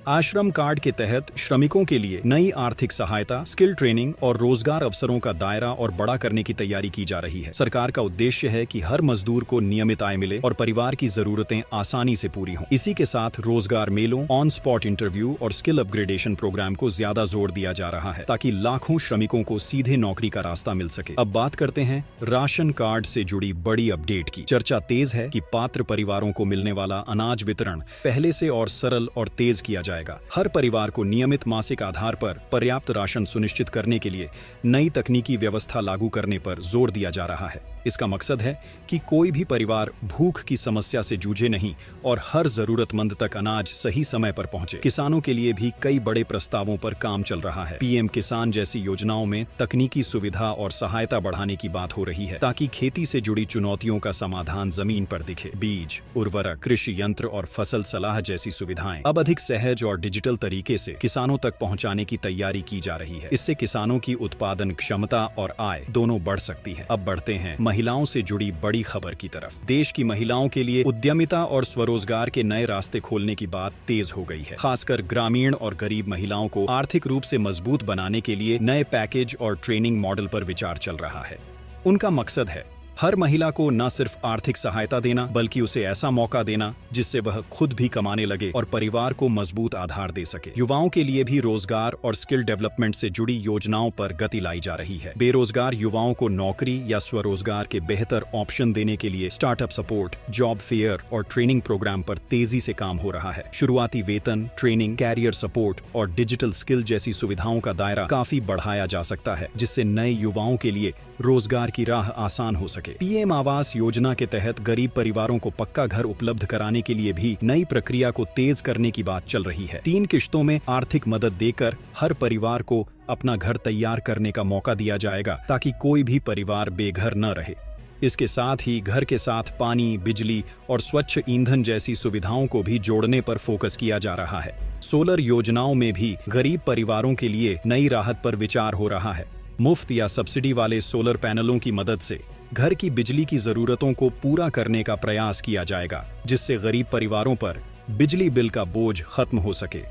आश्रम कार्ड के तहत श्रमिकों के लिए नई आर्थिक सहायता, स्किल ट्रेनिंग और रोजगार अवसरों का दायरा और बड़ा करने की तैयारी की जा रही है। सरकार का उद्देश्य है कि हर मजदूर को नियमित आय मिले और परिवार की जरूरतें आसानी से पूरी हों। इसी के साथ रोजगार मेलों, ऑन स्पॉट इंटरव्यू और स्किल अपग्रेडेशन प्रोग्राम को ज्यादा जोर दिया जा रहा है ताकि लाखों श्रमिकों को सीधे नौकरी का रास्ता मिल सके। अब बात करते हैं राशन कार्ड से जुड़ी बड़ी अपडेट की। चर्चा तेज है कि पात्र परिवारों को मिलने वाला अनाज वितरण पहले से और सरल और तेज किया जाएगा। हर परिवार को नियमित मासिक आधार पर पर्याप्त राशन सुनिश्चित करने के लिए नई तकनीकी व्यवस्था लागू करने पर जोर दिया जा रहा है। इसका मकसद है कि कोई भी परिवार भूख की समस्या से जूझे नहीं और हर जरूरतमंद तक अनाज सही समय पर पहुंचे। किसानों के लिए भी कई बड़े प्रस्तावों पर काम चल रहा है। पीएम किसान जैसी योजनाओं में तकनीकी सुविधा और सहायता बढ़ाने की बात हो रही है ताकि खेती से जुड़ी चुनौतियों का समाधान जमीन पर दिखे। बीज, उर्वरक, कृषि यंत्र और फसल सलाह जैसी सुविधाएं अब अधिक सहज और डिजिटल तरीके से किसानों तक पहुंचाने की तैयारी की जा रही है। इससे किसानों की उत्पादन क्षमता और आय दोनों बढ़ सकती है। अब बढ़ते हैं महिलाओं से जुड़ी बड़ी खबर की तरफ। देश की महिलाओं के लिए उद्यमिता और स्वरोजगार के नए रास्ते खोलने की बात तेज हो गई है। खासकर ग्रामीण और गरीब महिलाओं को आर्थिक रूप से मजबूत बनाने के लिए नए पैकेज और ट्रेनिंग मॉडल पर विचार चल रहा है। उनका मकसद है हर महिला को न सिर्फ आर्थिक सहायता देना बल्कि उसे ऐसा मौका देना जिससे वह खुद भी कमाने लगे और परिवार को मजबूत आधार दे सके। युवाओं के लिए भी रोजगार और स्किल डेवलपमेंट से जुड़ी योजनाओं पर गति लाई जा रही है। बेरोजगार युवाओं को नौकरी या स्वरोजगार के बेहतर ऑप्शन देने के लिए स्टार्टअप सपोर्ट, जॉब फेयर और ट्रेनिंग प्रोग्राम पर तेजी से काम हो रहा है। शुरुआती वेतन, ट्रेनिंग, कैरियर सपोर्ट और डिजिटल स्किल जैसी सुविधाओं का दायरा काफी बढ़ाया जा सकता है जिससे नए युवाओं के लिए रोजगार की राह आसान हो सके। पीएम आवास योजना के तहत गरीब परिवारों को पक्का घर उपलब्ध कराने के लिए भी नई प्रक्रिया को तेज करने की बात चल रही है। 3 किश्तों में आर्थिक मदद देकर हर परिवार को अपना घर तैयार करने का मौका दिया जाएगा ताकि कोई भी परिवार बेघर न रहे। इसके साथ ही घर के साथ पानी, बिजली और स्वच्छ ईंधन जैसी सुविधाओं को भी जोड़ने पर फोकस किया जा रहा है। सोलर योजनाओं में भी गरीब परिवारों के लिए नई राहत पर विचार हो रहा है। मुफ्त या सब्सिडी वाले सोलर पैनलों की मदद से घर की बिजली की जरूरतों को पूरा करने का प्रयास किया जाएगा जिससे गरीब परिवारों पर बिजली बिल का बोझ खत्म हो सके।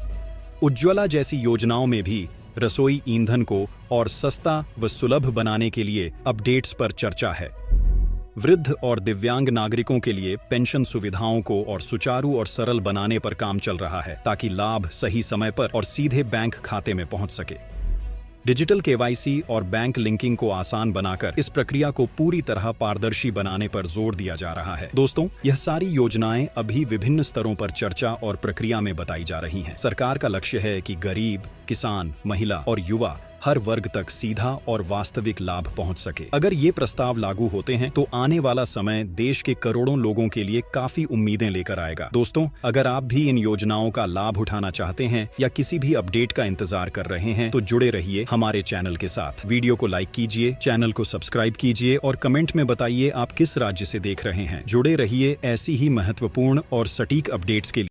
उज्ज्वला जैसी योजनाओं में भी रसोई ईंधन को और सस्ता व सुलभ बनाने के लिए अपडेट्स पर चर्चा है। वृद्ध और दिव्यांग नागरिकों के लिए पेंशन सुविधाओं को और सुचारू और सरल बनाने पर काम चल रहा है ताकि लाभ सही समय पर और सीधे बैंक खाते में पहुंच सके। डिजिटल केवाईसी और बैंक लिंकिंग को आसान बनाकर इस प्रक्रिया को पूरी तरह पारदर्शी बनाने पर जोर दिया जा रहा है। दोस्तों, यह सारी योजनाएं अभी विभिन्न स्तरों पर चर्चा और प्रक्रिया में बताई जा रही हैं। सरकार का लक्ष्य है कि गरीब, किसान, महिला और युवा हर वर्ग तक सीधा और वास्तविक लाभ पहुंच सके। अगर ये प्रस्ताव लागू होते हैं तो आने वाला समय देश के करोड़ों लोगों के लिए काफी उम्मीदें लेकर आएगा। दोस्तों, अगर आप भी इन योजनाओं का लाभ उठाना चाहते हैं या किसी भी अपडेट का इंतजार कर रहे हैं तो जुड़े रहिए हमारे चैनल के साथ। वीडियो को लाइक कीजिए, चैनल को सब्सक्राइब कीजिए और कमेंट में बताइए आप किस राज्य से देख रहे हैं। जुड़े रहिए ऐसी ही महत्वपूर्ण और सटीक अपडेट्स के लिए।